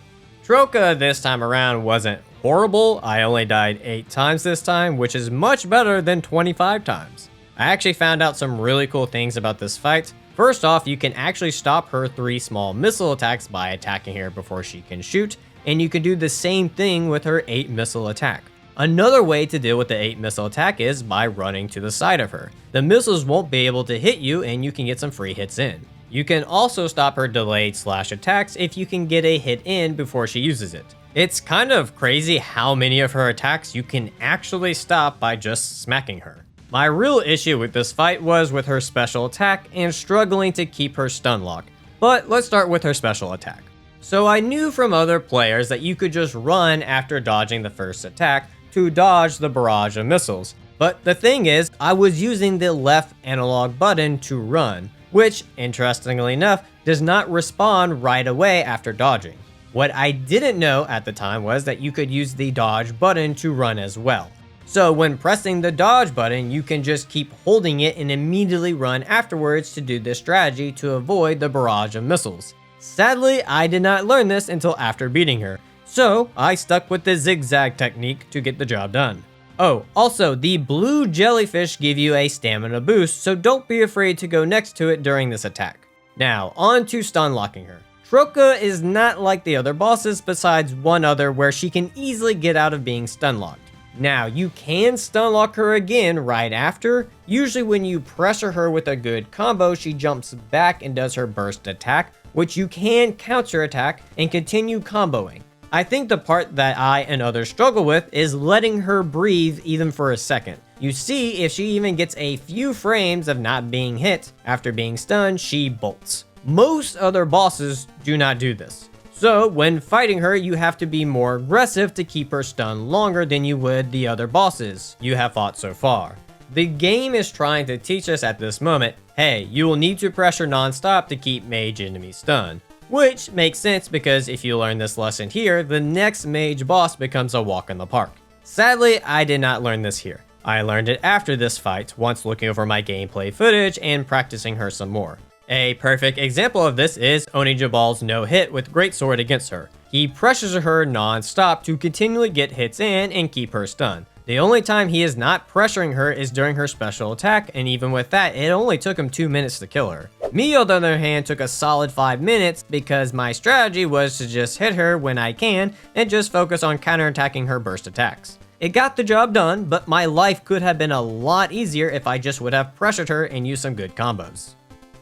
Troka this time around wasn't horrible. I only died 8 times this time, which is much better than 25 times. I actually found out some really cool things about this fight. First off, you can actually stop her 3 small missile attacks by attacking her before she can shoot, and you can do the same thing with her 8 missile attack. Another way to deal with the 8 missile attack is by running to the side of her. The missiles won't be able to hit you and you can get some free hits in. You can also stop her delayed slash attacks if you can get a hit in before she uses it. It's kind of crazy how many of her attacks you can actually stop by just smacking her. My real issue with this fight was with her special attack and struggling to keep her stun lock. But let's start with her special attack. So I knew from other players that you could just run after dodging the first attack to dodge the barrage of missiles. But the thing is, I was using the left analog button to run, which, interestingly enough, does not respawn right away after dodging. What I didn't know at the time was that you could use the dodge button to run as well. So when pressing the dodge button, you can just keep holding it and immediately run afterwards to do this strategy to avoid the barrage of missiles. Sadly, I did not learn this until after beating her, so I stuck with the zigzag technique to get the job done. Oh, also, the blue jellyfish give you a stamina boost, so don't be afraid to go next to it during this attack. Now, on to stun locking her. Troka is not like the other bosses besides one other where she can easily get out of being stun locked. Now, you can stun lock her again right after. Usually when you pressure her with a good combo, she jumps back and does her burst attack, which you can counter attack and continue comboing. I think the part that I and others struggle with is letting her breathe even for a second. You see, if she even gets a few frames of not being hit after being stunned, she bolts. Most other bosses do not do this. So when fighting her, you have to be more aggressive to keep her stunned longer than you would the other bosses you have fought so far. The game is trying to teach us at this moment, hey, you will need to pressure non-stop to keep mage enemies stunned. Which makes sense because if you learn this lesson here, the next mage boss becomes a walk in the park. Sadly, I did not learn this here. I learned it after this fight, once looking over my gameplay footage and practicing her some more. A perfect example of this is Onijabal's no-hit with Greatsword against her. He pressures her non-stop to continually get hits in and keep her stunned. The only time he is not pressuring her is during her special attack, and even with that, it only took him 2 minutes to kill her. Me, on the other hand, took a solid 5 minutes because my strategy was to just hit her when I can and just focus on counterattacking her burst attacks. It got the job done, but my life could have been a lot easier if I just would have pressured her and used some good combos.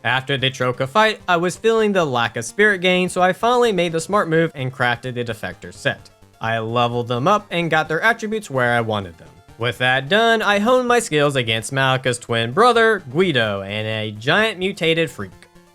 After the Troka fight, I was feeling the lack of spirit gain, so I finally made the smart move and crafted the Defector set. I leveled them up and got their attributes where I wanted them. With that done, I honed my skills against Malika's twin brother, Guido, and a giant mutated freak.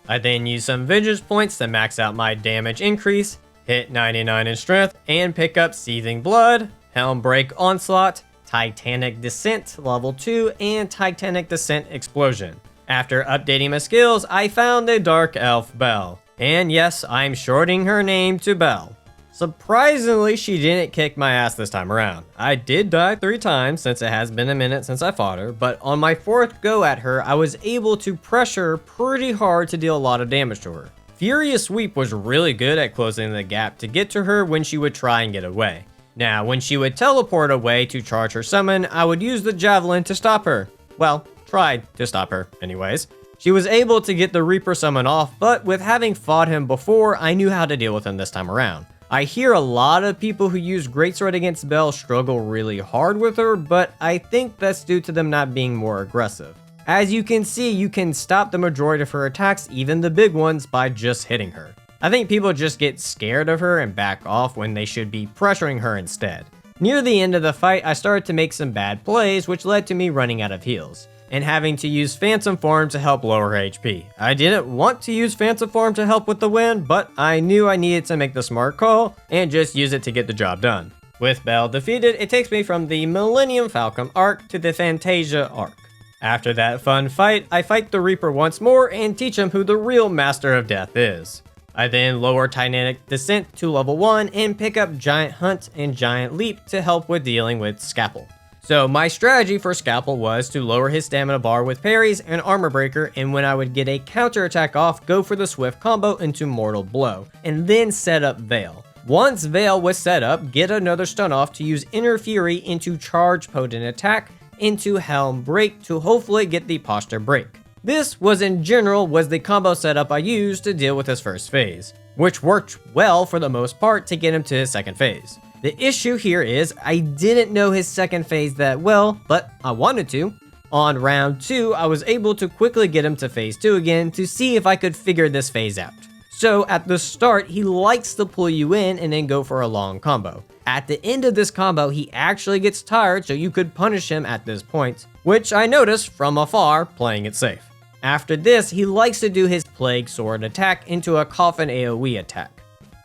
I then used some vengeance points to max out my damage increase, hit 99 in strength, and pick up Seething Blood, Helm Break Onslaught, Titanic Descent level 2, and Titanic Descent Explosion. After updating my skills, I found the Dark Elf Belle. And yes, I'm shortening her name to Belle. Surprisingly, she didn't kick my ass this time around. I did die 3 times since it has been a minute since I fought her, but on my 4th go at her, I was able to pressure her pretty hard to deal a lot of damage to her. Furious Sweep was really good at closing the gap to get to her when she would try and get away. Now, when she would teleport away to charge her summon, I would use the Javelin to stop her. Well, tried to stop her anyways. She was able to get the Reaper summon off, but with having fought him before, I knew how to deal with him this time around. I hear a lot of people who use Greatsword against Belle struggle really hard with her, but I think that's due to them not being more aggressive. As you can see, you can stop the majority of her attacks, even the big ones, by just hitting her. I think people just get scared of her and back off when they should be pressuring her instead. Near the end of the fight, I started to make some bad plays, which led to me running out of heals and having to use Phantom Form to help lower her HP. I didn't want to use Phantom Form to help with the win, but I knew I needed to make the smart call and just use it to get the job done. With Belle defeated, it takes me from the Millennium Falcon arc to the Fantasia arc. After that fun fight, I fight the Reaper once more and teach him who the real Master of Death is. I then lower Titanic Descent to level 1 and pick up Giant Hunt and Giant Leap to help with dealing with Scalpel. So my strategy for Scalpel was to lower his stamina bar with parries and armor breaker, and when I would get a counter attack off, go for the swift combo into Mortal Blow, and then set up Veil. Once Veil was set up, get another stun off to use Inner Fury into Charge Potent Attack into Helm Break to hopefully get the Posture Break. This was in general was the combo setup I used to deal with his first phase, which worked well for the most part to get him to his second phase. The issue here is I didn't know his second phase that well, but I wanted to. On round 2, I was able to quickly get him to phase 2 again to see if I could figure this phase out. So at the start, he likes to pull you in and then go for a long combo. At the end of this combo, he actually gets tired, so you could punish him at this point, which I noticed from afar playing it safe. After this, he likes to do his Plague Sword attack into a Coffin AoE attack.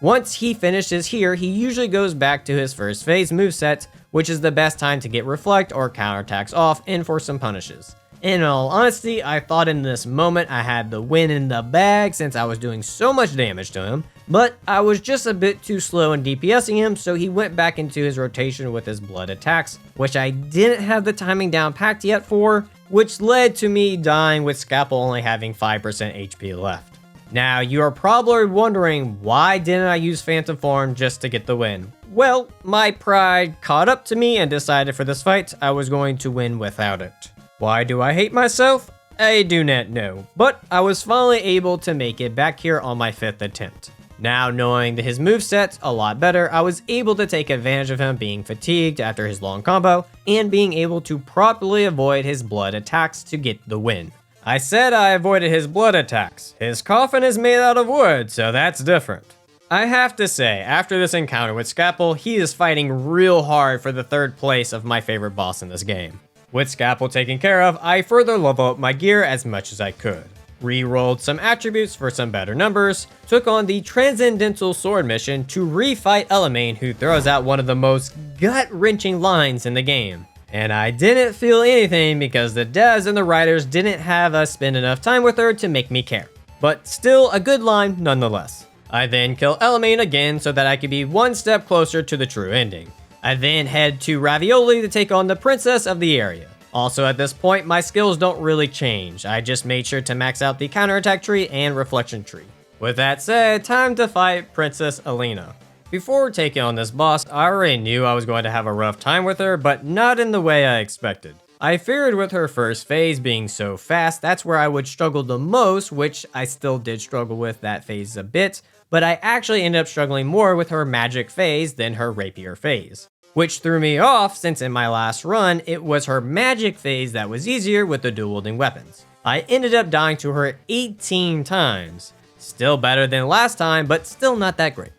Once he finishes here, he usually goes back to his first phase moveset, which is the best time to get Reflect or counterattacks off and for some punishes. In all honesty, I thought in this moment I had the win in the bag since I was doing so much damage to him, but I was just a bit too slow in DPSing him, so he went back into his rotation with his blood attacks, which I didn't have the timing down packed yet for, which led to me dying with Scalpel only having 5% HP left. Now, you are probably wondering, why didn't I use Phantom Form just to get the win? Well, my pride caught up to me and decided for this fight I was going to win without it. Why do I hate myself? I do not know, but I was finally able to make it back here on my 5th attempt. Now, knowing his moveset a lot better, I was able to take advantage of him being fatigued after his long combo, and being able to properly avoid his blood attacks to get the win. I said I avoided his blood attacks. His coffin is made out of wood, so that's different. I have to say, after this encounter with Scapple, he is fighting real hard for the 3rd place of my favorite boss in this game. With Scapple taken care of, I further level up my gear as much as I could. Re-rolled some attributes for some better numbers, took on the Transcendental Sword mission to refight Elamine, who throws out one of the most gut-wrenching lines in the game. And I didn't feel anything because the devs and the writers didn't have us spend enough time with her to make me care. But still a good line nonetheless. I then kill Elamine again so that I could be one step closer to the true ending. I then head to Ravioli to take on the princess of the area. Also at this point, my skills don't really change. I just made sure to max out the counterattack tree and reflection tree. With that said, time to fight Princess Alina. Before taking on this boss, I already knew I was going to have a rough time with her, but not in the way I expected. I figured with her first phase being so fast, that's where I would struggle the most, which I still did struggle with that phase a bit, but I actually ended up struggling more with her magic phase than her rapier phase. Which threw me off since in my last run, it was her magic phase that was easier with the dual wielding weapons. I ended up dying to her 18 times. Still better than last time, but still not that great.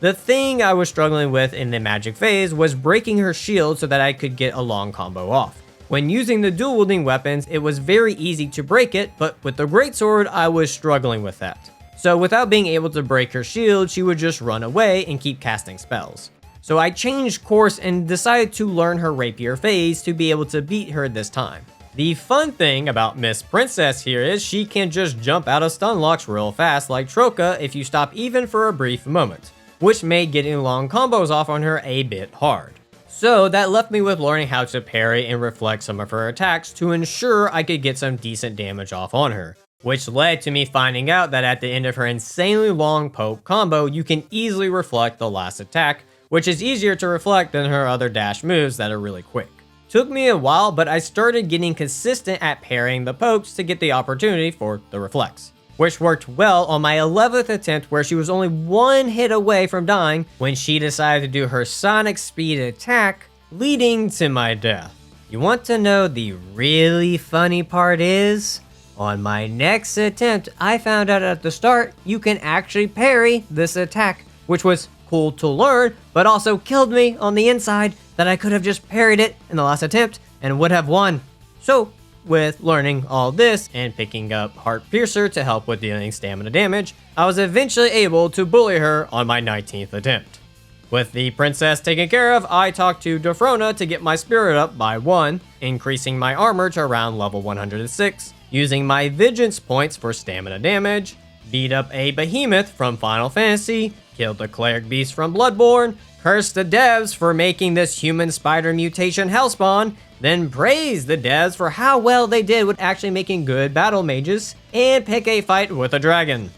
The thing I was struggling with in the magic phase was breaking her shield so that I could get a long combo off. When using the dual wielding weapons, it was very easy to break it, but with the Greatsword, I was struggling with that. So without being able to break her shield, she would just run away and keep casting spells. So I changed course and decided to learn her rapier phase to be able to beat her this time. The fun thing about Miss Princess here is she can just jump out of stun locks real fast like Troka if you stop even for a brief moment, which made getting long combos off on her a bit hard. So that left me with learning how to parry and reflect some of her attacks to ensure I could get some decent damage off on her. Which led to me finding out that at the end of her insanely long poke combo, you can easily reflect the last attack, which is easier to reflect than her other dash moves that are really quick. Took me a while, but I started getting consistent at parrying the pokes to get the opportunity for the reflects, which worked well on my 11th attempt where she was only one hit away from dying when she decided to do her sonic speed attack, leading to my death. You want to know the really funny part is? On my next attempt, I found out at the start you can actually parry this attack, which was cool to learn, but also killed me on the inside that I could have just parried it in the last attempt and would have won. So, with learning all this and picking up Heart Piercer to help with dealing stamina damage, I was eventually able to bully her on my 19th attempt. With the princess taken care of, I talked to Dofrona to get my spirit up by 1, increasing my armor to around level 106, using my Vigilance points for stamina damage, beat up a behemoth from Final Fantasy, killed the cleric beast from Bloodborne, cursed the devs for making this human spider mutation hellspawn, then praised the devs for how well they did with actually making good battle mages, and pick a fight with a dragon.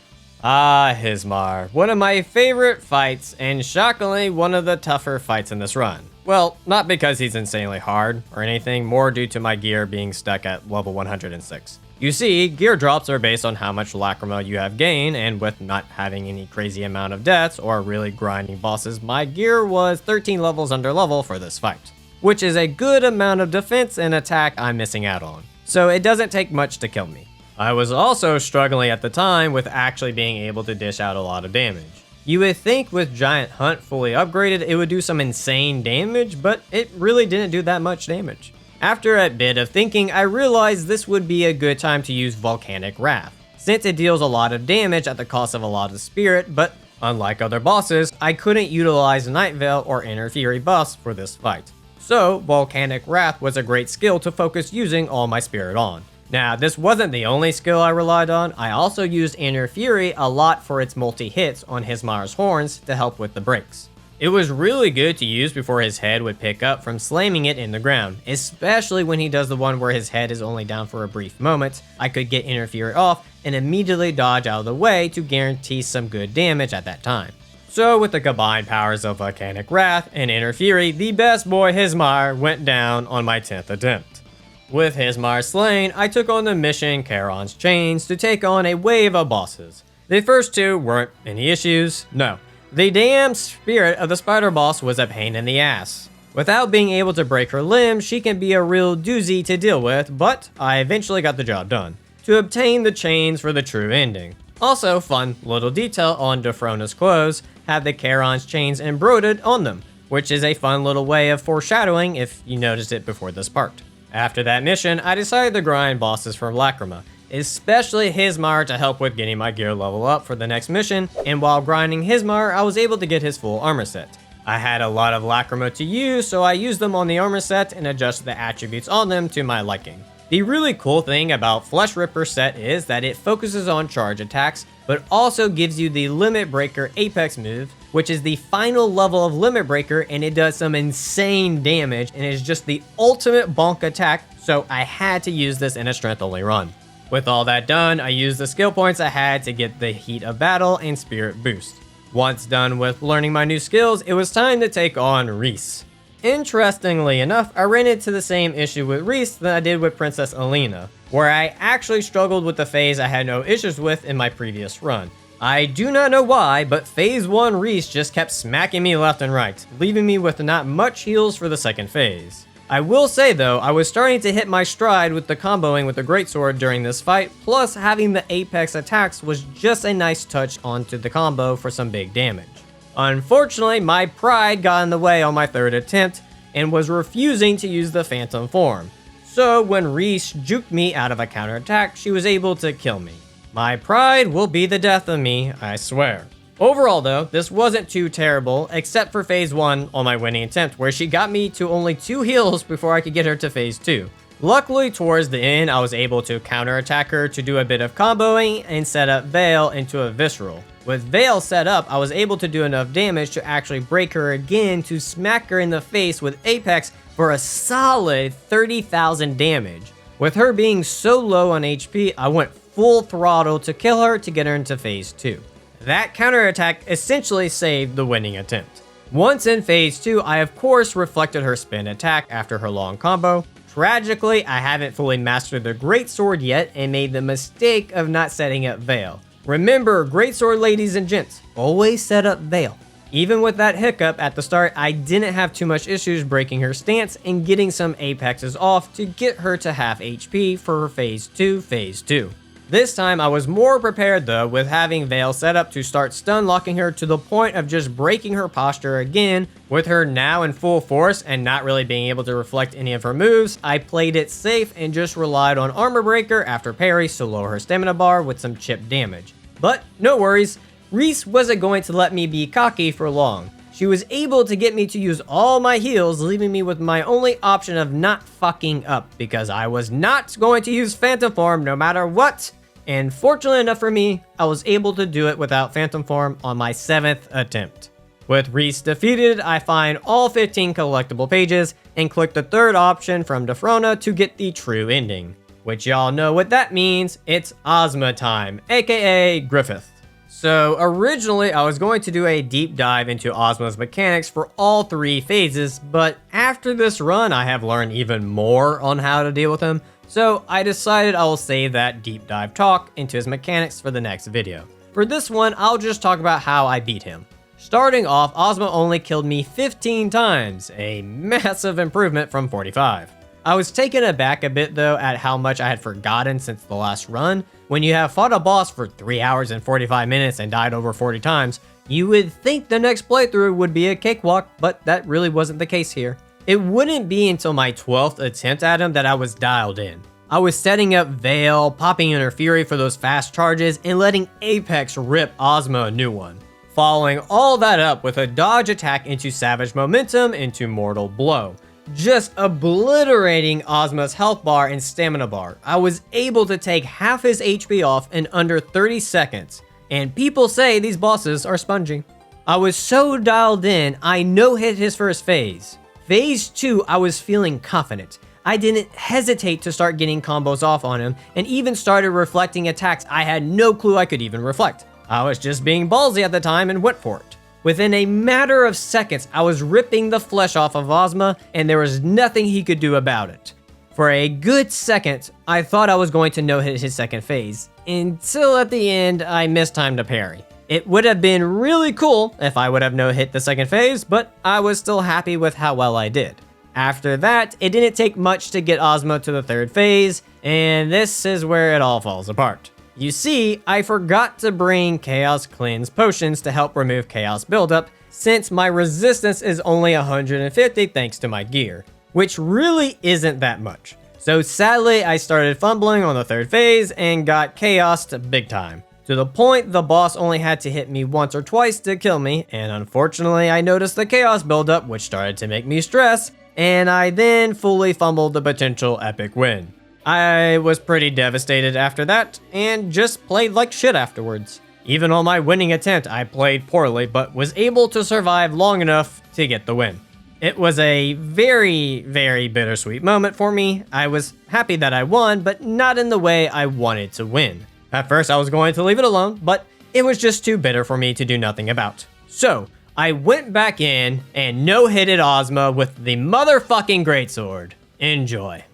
Ahhismar, one of my favorite fights, and shockingly one of the tougher fights in this run. Well, not because he's insanely hard or anything, more due to my gear being stuck at level 106. You see, gear drops are based on how much lacrima you have gained, and with not having any crazy amount of deaths or really grinding bosses, my gear was 13 levels under level for this fight, which is a good amount of defense and attack I'm missing out on. So it doesn't take much to kill me. I was also struggling at the time with actually being able to dish out a lot of damage. You would think with Giant Hunt fully upgraded it would do some insane damage, but it really didn't do that much damage. After a bit of thinking, I realized this would be a good time to use Volcanic Wrath, since it deals a lot of damage at the cost of a lot of spirit, but unlike other bosses, I couldn't utilize Night Veil or Inner Fury buffs for this fight. So Volcanic Wrath was a great skill to focus using all my spirit on. Now, this wasn't the only skill I relied on. I also used Inner Fury a lot for its multi-hits on Ahhismar's horns to help with the breaks. It was really good to use before his head would pick up from slamming it in the ground, especially when he does the one where his head is only down for a brief moment. I could get interfered off and immediately dodge out of the way to guarantee some good damage at that time. So with the combined powers of Volcanic Wrath and Inner Fury, the best boy Ahhismar went down on my 10th attempt. With Ahhismar slain, I took on the mission Kons Chains to take on a wave of bosses. The first two weren't any issues, no. The damn spirit of the spider boss was a pain in the ass. Without being able to break her limb, she can be a real doozy to deal with, but I eventually got the job done, to obtain the chains for the true ending. Also, fun little detail on Defrona's clothes have the Kons Chains embroidered on them, which is a fun little way of foreshadowing if you noticed it before this part. After that mission, I decided to grind bosses for Lacrima, especially Ahhismar to help with getting my gear level up for the next mission, and while grinding Ahhismar, I was able to get his full armor set. I had a lot of Lacrima to use, so I used them on the armor set and adjusted the attributes on them to my liking. The really cool thing about Flesh Ripper set is that it focuses on charge attacks, but also gives you the Limit Breaker Apex move, which is the final level of Limit Breaker, and it does some insane damage and is just the ultimate bonk attack, so I had to use this in a strength only run. With all that done, I used the skill points I had to get the Heat of Battle and Spirit boost. Once done with learning my new skills, it was time to take on Reese. Interestingly enough, I ran into the same issue with Reese that I did with Princess Alina, where I actually struggled with the phase I had no issues with in my previous run. I do not know why, but phase 1 Reese just kept smacking me left and right, leaving me with not much heals for the second phase. I will say though, I was starting to hit my stride with the comboing with the Greatsword during this fight, plus having the Apex attacks was just a nice touch onto the combo for some big damage. Unfortunately, my pride got in the way on my third attempt and was refusing to use the Phantom form. So when Reese juked me out of a counterattack, she was able to kill me. My pride will be the death of me, I swear. Overall though, this wasn't too terrible, except for phase 1 on my winning attempt, where she got me to only 2 heals before I could get her to phase 2. Luckily, towards the end, I was able to counterattack her to do a bit of comboing and set up Belle into a Visceral. With Belle set up, I was able to do enough damage to actually break her again to smack her in the face with Apex for a solid 30,000 damage. With her being so low on HP, I went full throttle to kill her to get her into phase 2. That counterattack essentially saved the winning attempt. Once in phase 2, I of course reflected her spin attack after her long combo. Tragically, I haven't fully mastered the Greatsword yet and made the mistake of not setting up Belle. Remember, Greatsword ladies and gents, always set up Belle. Even with that hiccup at the start, I didn't have too much issues breaking her stance and getting some apexes off to get her to half HP for her phase 2. This time I was more prepared though, with having Belle set up to start stun locking her to the point of just breaking her posture again. With her now in full force and not really being able to reflect any of her moves, I played it safe and just relied on Armor Breaker after parries to lower her stamina bar with some chip damage. But no worries, Reese wasn't going to let me be cocky for long. She was able to get me to use all my heals, leaving me with my only option of not fucking up, because I was not going to use Phantom Form no matter what. And fortunately enough for me, I was able to do it without Phantom Form on my 7th attempt. With Reese defeated, I find all 15 collectible pages and click the third option from Defrona to get the true ending. Which y'all know what that means, it's Osma time, aka Griffith. So originally I was going to do a deep dive into Osma's mechanics for all 3 phases, but after this run I have learned even more on how to deal with him. So I decided I will save that deep dive talk into his mechanics for the next video. For this one, I'll just talk about how I beat him. Starting off, Osma only killed me 15 times, a massive improvement from 45. I was taken aback a bit though at how much I had forgotten since the last run. When you have fought a boss for 3 hours and 45 minutes and died over 40 times, you would think the next playthrough would be a cakewalk, but that really wasn't the case here. It wouldn't be until my 12th attempt at him that I was dialed in. I was setting up Belle, popping Inner Fury for those fast charges, and letting Apex rip Osma a new one. Following all that up with a dodge attack into Savage Momentum into Mortal Blow. Just obliterating Osma's health bar and stamina bar. I was able to take half his HP off in under 30 seconds. And people say these bosses are spongy. I was so dialed in, I no-hit his first phase. Phase 2, I was feeling confident. I didn't hesitate to start getting combos off on him, and even started reflecting attacks I had no clue I could even reflect. I was just being ballsy at the time and went for it. Within a matter of seconds, I was ripping the flesh off of Osma, and there was nothing he could do about it. For a good second, I thought I was going to no-hit his second phase, until at the end, I mistimed a parry. It would have been really cool if I would have no-hit the second phase, but I was still happy with how well I did. After that, it didn't take much to get Osma to the third phase, and this is where it all falls apart. You see, I forgot to bring Chaos Cleanse potions to help remove chaos buildup, since my resistance is only 150 thanks to my gear, which really isn't that much. So sadly, I started fumbling on the third phase and got chaosed big time. To the point the boss only had to hit me once or twice to kill me, and unfortunately I noticed the chaos buildup, which started to make me stress, and I then fully fumbled the potential epic win. I was pretty devastated after that, and just played like shit afterwards. Even on my winning attempt, I played poorly, but was able to survive long enough to get the win. It was a very, very bittersweet moment for me. I was happy that I won, but not in the way I wanted to win. At first, I was going to leave it alone, but it was just too bitter for me to do nothing about. So, I went back in and no-hitted Osma with the motherfucking Greatsword. Enjoy.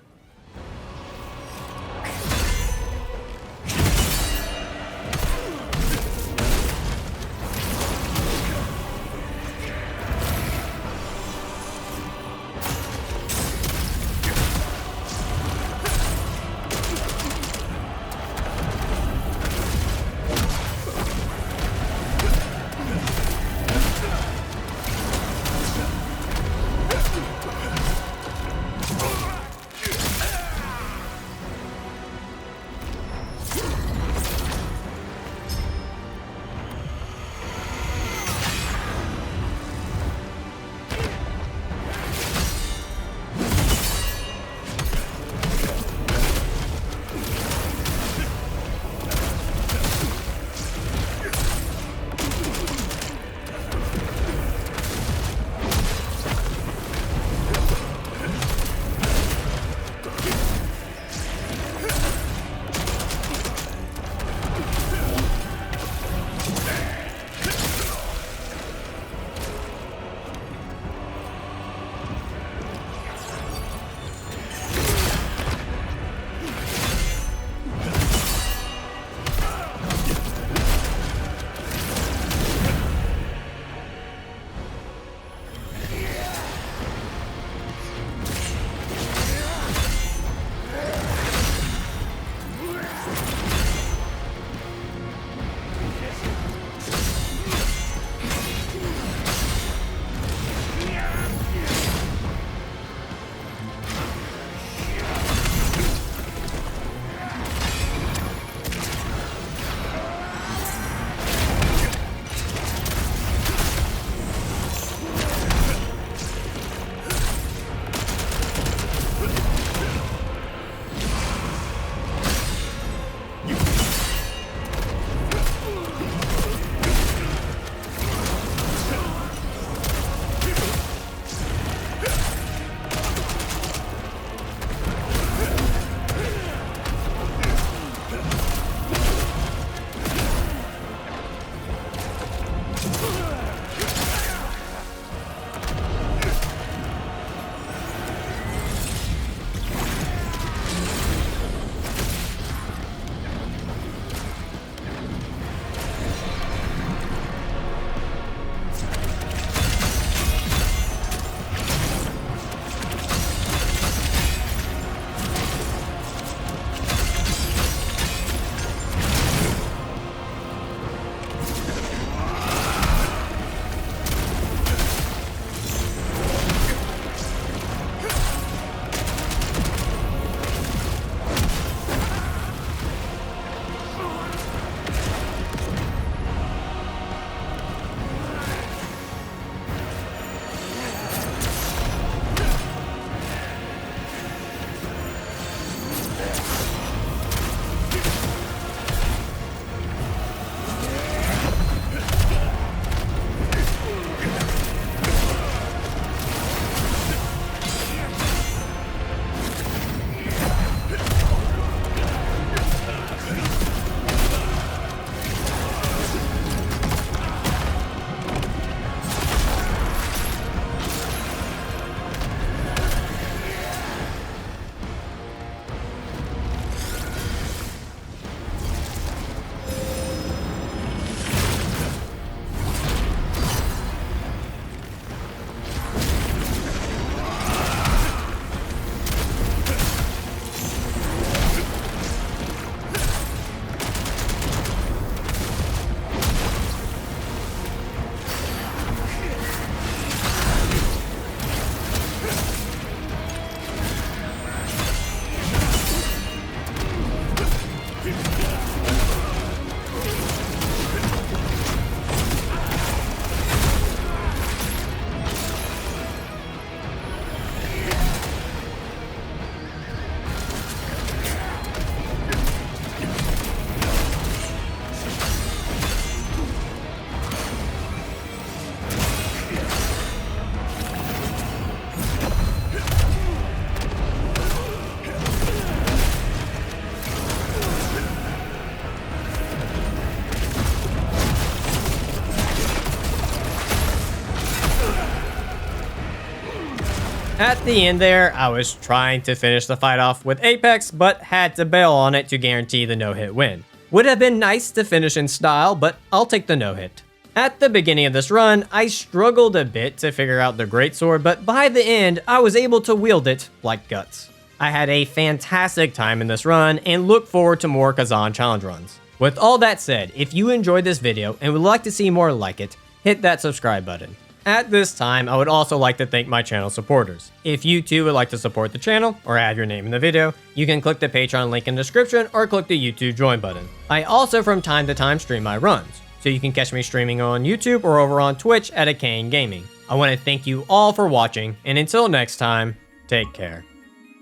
At the end there, I was trying to finish the fight off with Apex, but had to bail on it to guarantee the no-hit win. Would have been nice to finish in style, but I'll take the no-hit. At the beginning of this run, I struggled a bit to figure out the Greatsword, but by the end, I was able to wield it like guts. I had a fantastic time in this run and look forward to more Khazan challenge runs. With all that said, if you enjoyed this video and would like to see more like it, hit that subscribe button. At this time, I would also like to thank my channel supporters. If you too would like to support the channel or have your name in the video, you can click the Patreon link in the description or click the YouTube join button. I also from time to time stream my runs, so you can catch me streaming on YouTube or over on Twitch at Kane Gaming. I want to thank you all for watching, and until next time, take care.